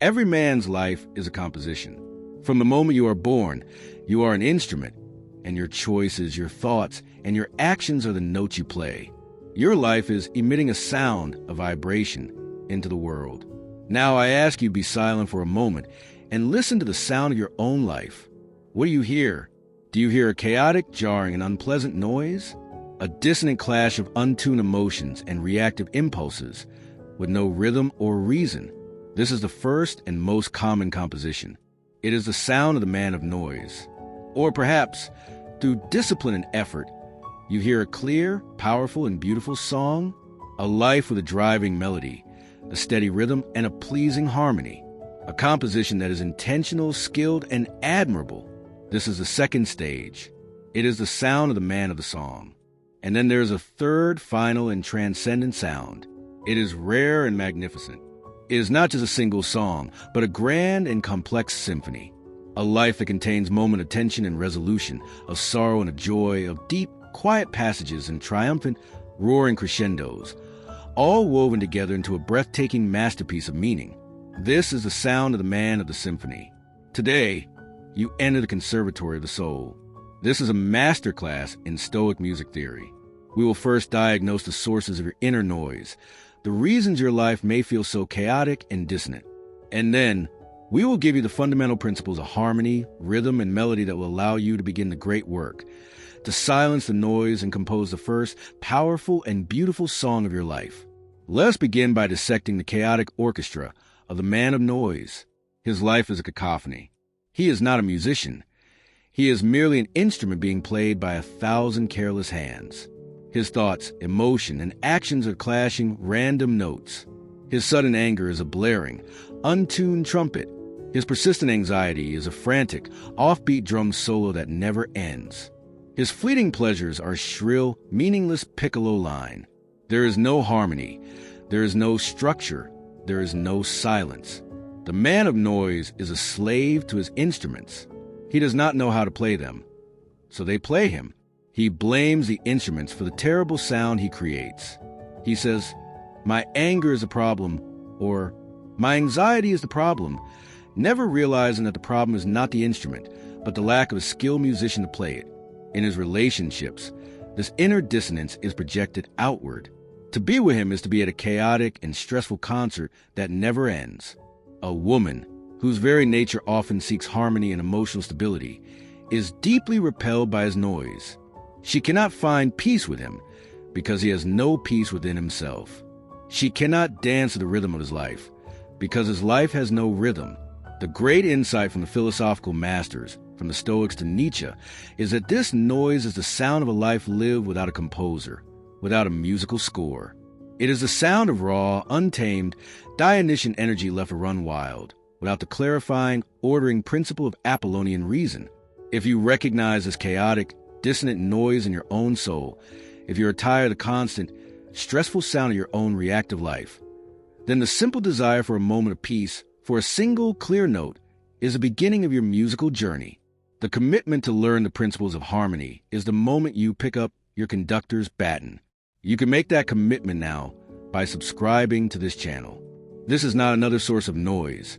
Every man's life is a composition. From the moment you are born, you are an instrument, and your choices, your thoughts, and your actions are the notes you play. Your life is emitting a sound, a vibration, into the world. Now I ask you to be silent for a moment and listen to the sound of your own life. What do you hear? Do you hear a chaotic, jarring, and unpleasant noise? A dissonant clash of untuned emotions and reactive impulses with no rhythm or reason? This is the first and most common composition. It is the sound of the man of noise. Or perhaps, through discipline and effort, you hear a clear, powerful, and beautiful song, a life with a driving melody, a steady rhythm, and a pleasing harmony, a composition that is intentional, skilled, and admirable. This is the second stage. It is the sound of the man of the song. And then there is a third, final, and transcendent sound. It is rare and magnificent. It is not just a single song, but a grand and complex symphony. A life that contains moment of tension and resolution, of sorrow and of joy, of deep, quiet passages and triumphant, roaring crescendos, all woven together into a breathtaking masterpiece of meaning. This is the sound of the man of the symphony. Today, you enter the conservatory of the soul. This is a masterclass in Stoic music theory. We will first diagnose the sources of your inner noise, the reasons your life may feel so chaotic and dissonant. And then, we will give you the fundamental principles of harmony, rhythm, and melody that will allow you to begin the great work, to silence the noise and compose the first powerful and beautiful song of your life. Let us begin by dissecting the chaotic orchestra of the man of noise. His life is a cacophony. He is not a musician. He is merely an instrument being played by 1,000 careless hands. His thoughts, emotion, and actions are clashing random notes. His sudden anger is a blaring, untuned trumpet. His persistent anxiety is a frantic, offbeat drum solo that never ends. His fleeting pleasures are shrill, meaningless piccolo line. There is no harmony. There is no structure. There is no silence. The man of noise is a slave to his instruments. He does not know how to play them, so they play him. He blames the instruments for the terrible sound he creates. He says, "My anger is a problem," or "My anxiety is the problem," never realizing that the problem is not the instrument, but the lack of a skilled musician to play it. In his relationships, this inner dissonance is projected outward. To be with him is to be at a chaotic and stressful concert that never ends. A woman, whose very nature often seeks harmony and emotional stability, is deeply repelled by his noise. She cannot find peace with him because he has no peace within himself. She cannot dance to the rhythm of his life because his life has no rhythm. The great insight from the philosophical masters, from the Stoics to Nietzsche, is that this noise is the sound of a life lived without a composer, without a musical score. It is the sound of raw, untamed, Dionysian energy left to run wild, without the clarifying, ordering principle of Apollonian reason. If you recognize this chaotic, dissonant noise in your own soul, if you are tired of the constant, stressful sound of your own reactive life, then the simple desire for a moment of peace, for a single clear note, is the beginning of your musical journey. The commitment to learn the principles of harmony is the moment you pick up your conductor's baton. You can make that commitment now by subscribing to this channel. This is not another source of noise.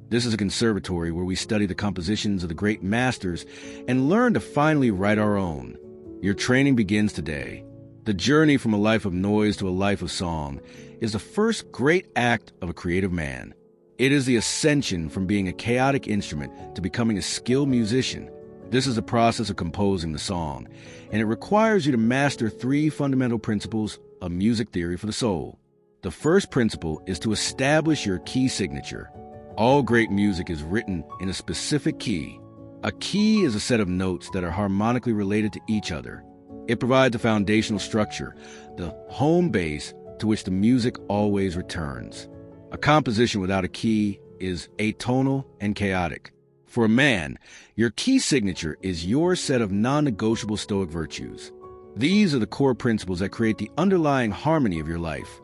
This is a conservatory where we study the compositions of the great masters and learn to finally write our own. Your training begins today. The journey from a life of noise to a life of song is the first great act of a creative man. It is the ascension from being a chaotic instrument to becoming a skilled musician. This is the process of composing the song, and it requires you to master 3 fundamental principles of music theory for the soul. The first principle is to establish your key signature. All great music is written in a specific key. A key is a set of notes that are harmonically related to each other. It provides a foundational structure, the home base to which the music always returns. A composition without a key is atonal and chaotic. For a man, your key signature is your set of non-negotiable Stoic virtues. These are the core principles that create the underlying harmony of your life: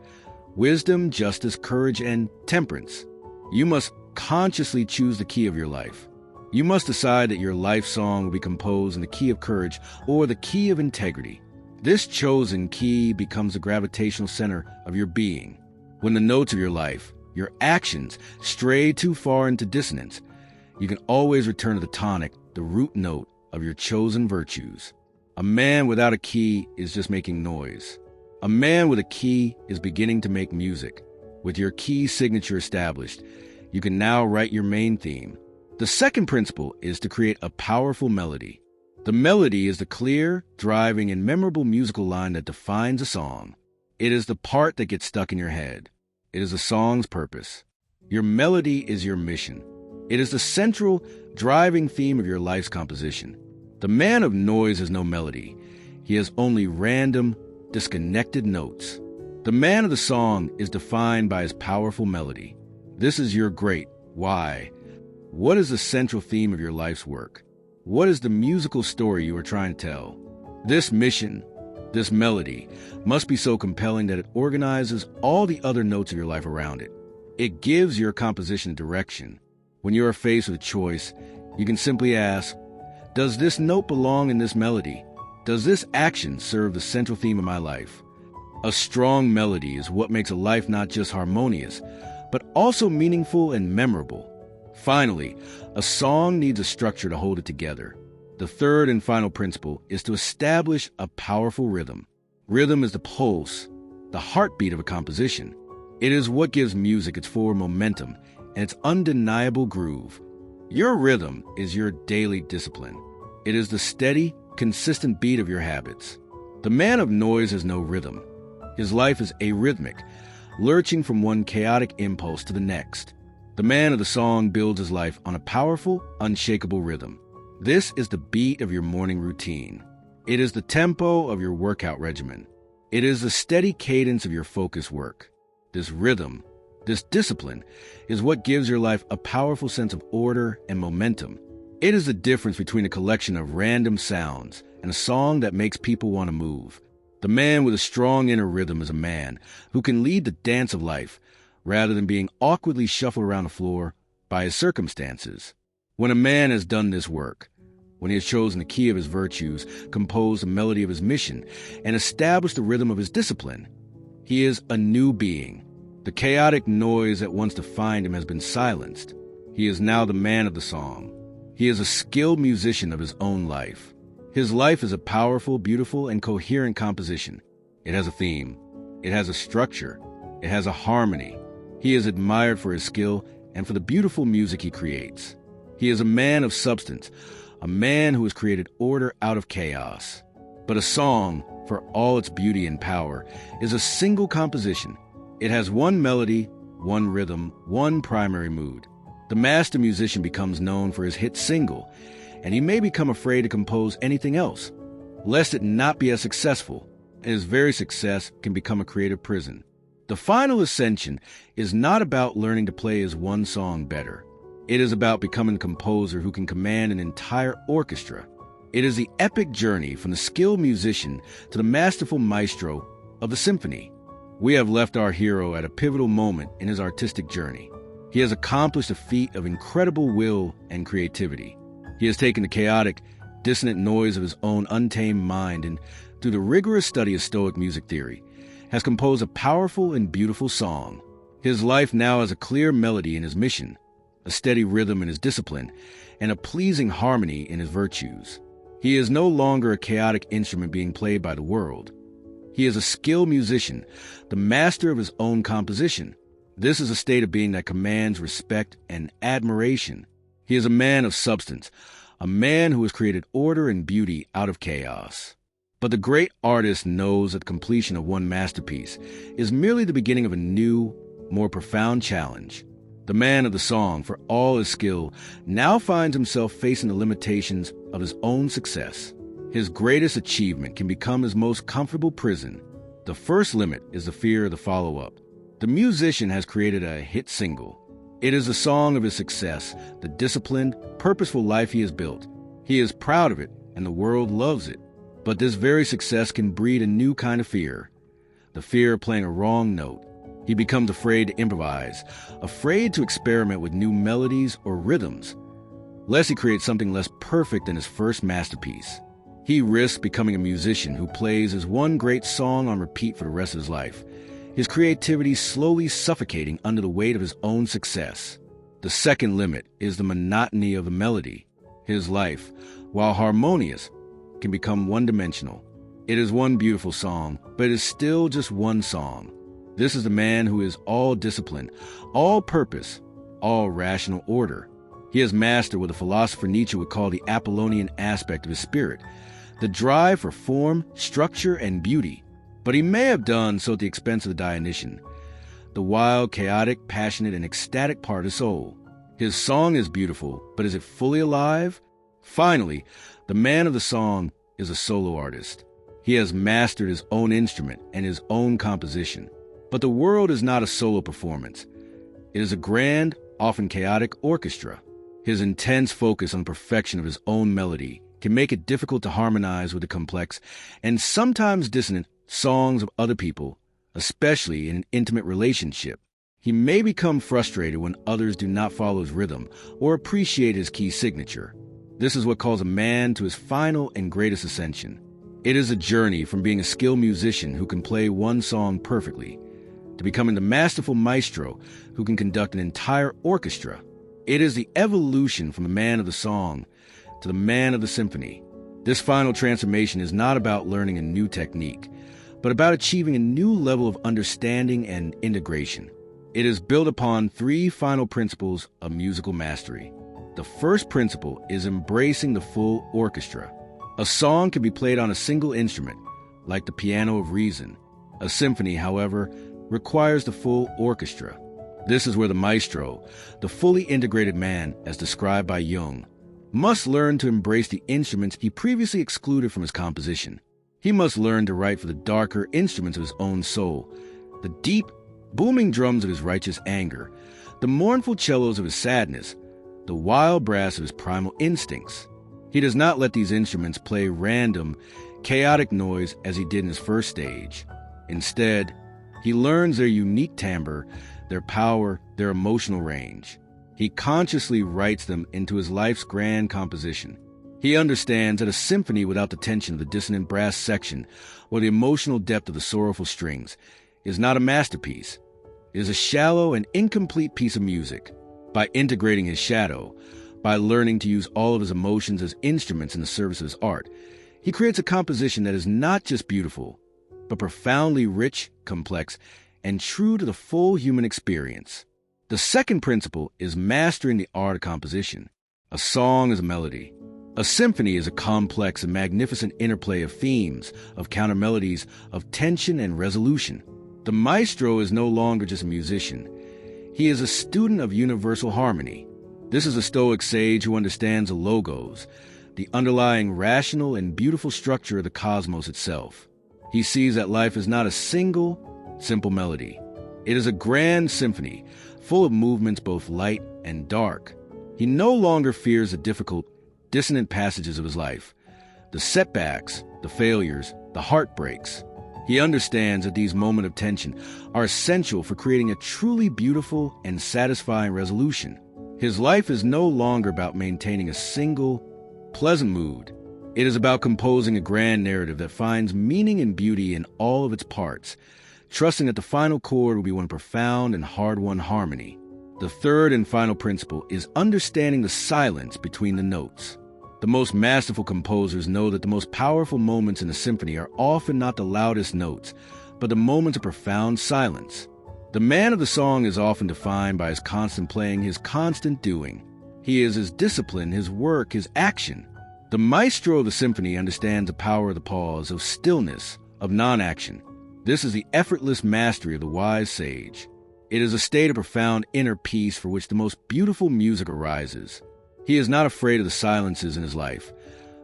wisdom, justice, courage, and temperance. You must consciously choose the key of your life. You must decide that your life song will be composed in the key of courage or the key of integrity. This chosen key becomes the gravitational center of your being. When the notes of your life, your actions stray too far into dissonance, you can always return to the tonic, the root note of your chosen virtues. A man without a key is just making noise. A man with a key is beginning to make music. With your key signature established, you can now write your main theme. The second principle is to create a powerful melody. The melody is the clear, driving, and memorable musical line that defines a song. It is the part that gets stuck in your head. It is a song's purpose. Your melody is your mission. It is the central, driving theme of your life's composition. The man of noise has no melody. He has only random, disconnected notes. The man of the song is defined by his powerful melody. This is your great why. What is the central theme of your life's work? What is the musical story you are trying to tell? This mission, this melody, must be so compelling that it organizes all the other notes of your life around it. It gives your composition direction. When you are faced with a choice, you can simply ask, does this note belong in this melody? Does this action serve the central theme of my life? A strong melody is what makes a life not just harmonious, but also meaningful and memorable. Finally, a song needs a structure to hold it together. The third and final principle is to establish a powerful rhythm. Rhythm is the pulse, the heartbeat of a composition. It is what gives music its forward momentum and its undeniable groove. Your rhythm is your daily discipline. It is the steady, consistent beat of your habits. The man of noise has no rhythm. His life is arrhythmic, lurching from one chaotic impulse to the next. The man of the song builds his life on a powerful, unshakable rhythm. This is the beat of your morning routine. It is the tempo of your workout regimen. It is the steady cadence of your focus work. This rhythm, this discipline, is what gives your life a powerful sense of order and momentum. It is the difference between a collection of random sounds and a song that makes people want to move. The man with a strong inner rhythm is a man who can lead the dance of life, rather than being awkwardly shuffled around the floor by his circumstances. When a man has done this work, when he has chosen the key of his virtues, composed the melody of his mission, and established the rhythm of his discipline, he is a new being. The chaotic noise that once defined him has been silenced. He is now the man of the song. He is a skilled musician of his own life. His life is a powerful, beautiful, and coherent composition. It has a theme. It has a structure. It has a harmony. He is admired for his skill and for the beautiful music he creates. He is a man of substance, a man who has created order out of chaos. But a song, for all its beauty and power, is a single composition. It has one melody, one rhythm, one primary mood. The master musician becomes known for his hit single, and he may become afraid to compose anything else, lest it not be as successful, and his very success can become a creative prison. The final ascension is not about learning to play his one song better. It is about becoming a composer who can command an entire orchestra. It is the epic journey from the skilled musician to the masterful maestro of the symphony. We have left our hero at a pivotal moment in his artistic journey. He has accomplished a feat of incredible will and creativity. He has taken the chaotic, dissonant noise of his own untamed mind and, through the rigorous study of Stoic music theory, has composed a powerful and beautiful song. His life now has a clear melody in his mission, a steady rhythm in his discipline, and a pleasing harmony in his virtues. He is no longer a chaotic instrument being played by the world. He is a skilled musician, the master of his own composition. This is a state of being that commands respect and admiration. He is a man of substance, a man who has created order and beauty out of chaos. But the great artist knows that the completion of one masterpiece is merely the beginning of a new, more profound challenge. The man of the song, for all his skill, now finds himself facing the limitations of his own success. His greatest achievement can become his most comfortable prison. The first limit is the fear of the follow-up. The musician has created a hit single. It is the song of his success, the disciplined, purposeful life he has built. He is proud of it, and the world loves it. But this very success can breed a new kind of fear, the fear of playing a wrong note. He becomes afraid to improvise, afraid to experiment with new melodies or rhythms, lest he creates something less perfect than his first masterpiece. He risks becoming a musician who plays his one great song on repeat for the rest of his life. his creativity slowly suffocating under the weight of his own success. The second limit is the monotony of the melody. His life, while harmonious, can become one-dimensional. It is one beautiful song, but it is still just one song. This is the man who is all discipline, all purpose, all rational order. He has mastered what the philosopher Nietzsche would call the Apollonian aspect of his spirit, the drive for form, structure, and beauty. But he may have done so at the expense of the Dionysian, the wild, chaotic, passionate, and ecstatic part of the soul. His song is beautiful, but is it fully alive? Finally, the man of the song is a solo artist. He has mastered his own instrument and his own composition. But the world is not a solo performance. It is a grand, often chaotic orchestra. His intense focus on the perfection of his own melody can make it difficult to harmonize with the complex and sometimes dissonant songs of other people, especially in an intimate relationship. He may become frustrated when others do not follow his rhythm or appreciate his key signature. This is what calls a man to his final and greatest ascension. It is a journey from being a skilled musician who can play one song perfectly to becoming the masterful maestro who can conduct an entire orchestra. It is the evolution from the man of the song to the man of the symphony. This final transformation is not about learning a new technique, but about achieving a new level of understanding and integration. It is built upon three final principles of musical mastery. The first principle is embracing the full orchestra. A song can be played on a single instrument, like the piano of reason. A symphony, however, requires the full orchestra. This is where the maestro, the fully integrated man, as described by Jung, must learn to embrace the instruments he previously excluded from his composition. He must learn to write for the darker instruments of his own soul, the deep, booming drums of his righteous anger, the mournful cellos of his sadness, the wild brass of his primal instincts. He does not let these instruments play random, chaotic noise as he did in his first stage. Instead, he learns their unique timbre, their power, their emotional range. He consciously writes them into his life's grand composition. He understands that a symphony without the tension of the dissonant brass section or the emotional depth of the sorrowful strings is not a masterpiece. It is a shallow and incomplete piece of music. By integrating his shadow, by learning to use all of his emotions as instruments in the service of his art, he creates a composition that is not just beautiful, but profoundly rich, complex, and true to the full human experience. The second principle is mastering the art of composition. A song is a melody. A symphony is a complex and magnificent interplay of themes, of counter-melodies, of tension and resolution. The maestro is no longer just a musician. He is a student of universal harmony. This is a Stoic sage who understands the logos, the underlying rational and beautiful structure of the cosmos itself. He sees that life is not a single, simple melody. It is a grand symphony, full of movements both light and dark. He no longer fears the difficult, dissonant passages of his life, the setbacks, the failures, the heartbreaks. He understands that these moments of tension are essential for creating a truly beautiful and satisfying resolution. His life is no longer about maintaining a single, pleasant mood. It is about composing a grand narrative that finds meaning and beauty in all of its parts, trusting that the final chord will be one profound and hard-won harmony. The third and final principle is understanding the silence between the notes. The most masterful composers know that the most powerful moments in a symphony are often not the loudest notes, but the moments of profound silence. The man of the song is often defined by his constant playing, his constant doing. He is his discipline, his work, his action. The maestro of the symphony understands the power of the pause, of stillness, of non-action. This is the effortless mastery of the wise sage. It is a state of profound inner peace for which the most beautiful music arises. He is not afraid of the silences in his life,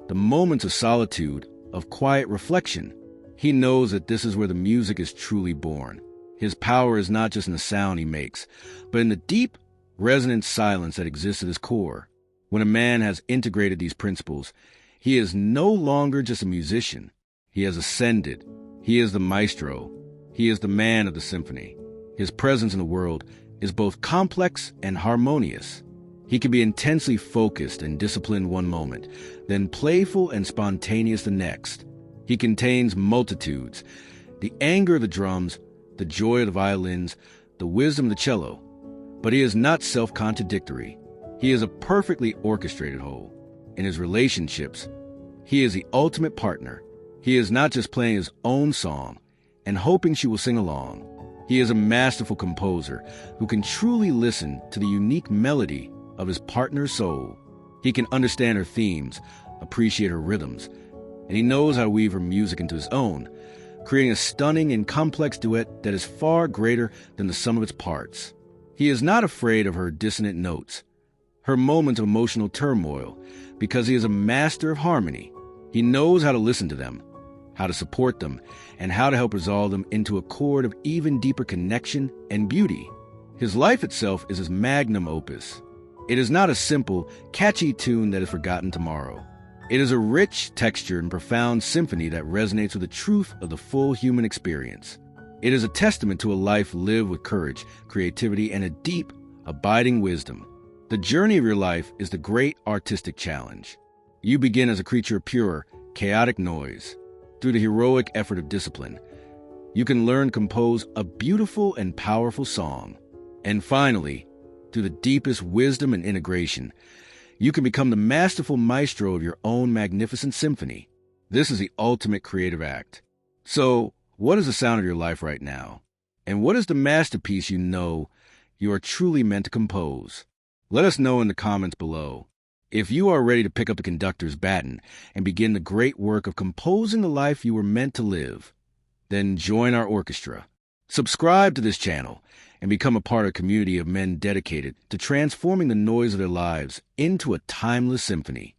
the moments of solitude, of quiet reflection. He knows that this is where the music is truly born. His power is not just in the sound he makes, but in the deep, resonant silence that exists at his core. When a man has integrated these principles, he is no longer just a musician. He has ascended. He is the maestro. He is the man of the symphony. His presence in the world is both complex and harmonious. He can be intensely focused and disciplined one moment, then playful and spontaneous the next. He contains multitudes, the anger of the drums, the joy of the violins, the wisdom of the cello. But he is not self-contradictory. He is a perfectly orchestrated whole. In his relationships, he is the ultimate partner. He is not just playing his own song and hoping she will sing along. He is a masterful composer who can truly listen to the unique melody of his partner's soul. He can understand her themes, appreciate her rhythms, and he knows how to weave her music into his own, creating a stunning and complex duet that is far greater than the sum of its parts. He is not afraid of her dissonant notes, her moments of emotional turmoil, because he is a master of harmony. He knows how to listen to them, how to support them, and how to help resolve them into a chord of even deeper connection and beauty. His life itself is his magnum opus. It is not a simple, catchy tune that is forgotten tomorrow. It is a rich, textured, and profound symphony that resonates with the truth of the full human experience. It is a testament to a life lived with courage, creativity, and a deep, abiding wisdom. The journey of your life is the great artistic challenge. You begin as a creature of pure, chaotic noise. Through the heroic effort of discipline, you can learn to compose a beautiful and powerful song. And finally, through the deepest wisdom and integration, you can become the masterful maestro of your own magnificent symphony. This is the ultimate creative act. So, what is the sound of your life right now? And what is the masterpiece you know you are truly meant to compose? Let us know in the comments below. If you are ready to pick up the conductor's baton and begin the great work of composing the life you were meant to live, then join our orchestra. Subscribe to this channel and become a part of a community of men dedicated to transforming the noise of their lives into a timeless symphony.